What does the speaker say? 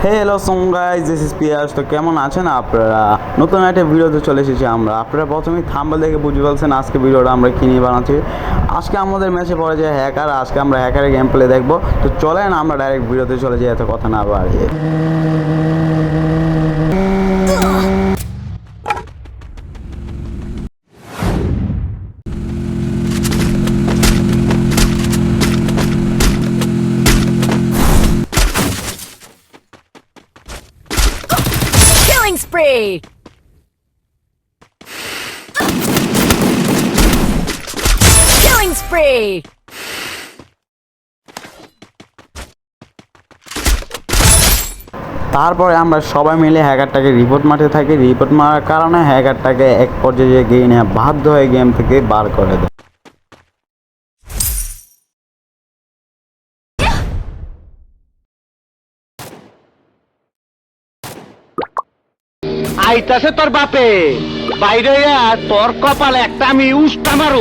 Hello guys, this is পিয়াস। তো কেমন আছেন আপনারা? নতুন একটা ভিডিওতে চলে এসেছি আমরা। আপনারা প্রথমেই থাম্বনেল দেখে বুঝে ফেলছেন আজকে ভিডিওটা আমরা কী নিয়ে বানাচ্ছি। আজকে আমাদের ম্যাচে পড়ে যায় হ্যাকার। আজকে আমরা হ্যাকারের গেম প্লে দেখবো। তো চলেন আমরা ডাইরেক্ট ভিডিওতে চলে যাই, এত কথা না বাড়িয়ে। Killing spree! Killing spree! তারপরে আমরা সবাই মিলে হ্যাকারটাকে রিপোর্ট মারতে থাকি। রিপোর্ট মারার কারণে হ্যাকারটাকে এক পর্যায়ে গিয়ে নিয়ে বাধ্য হয়ে গেম থেকে বার করে দেয়। আইতাছে তোর বাপে বাইরে তোর কপালে একটা আমি উস্তা মারু।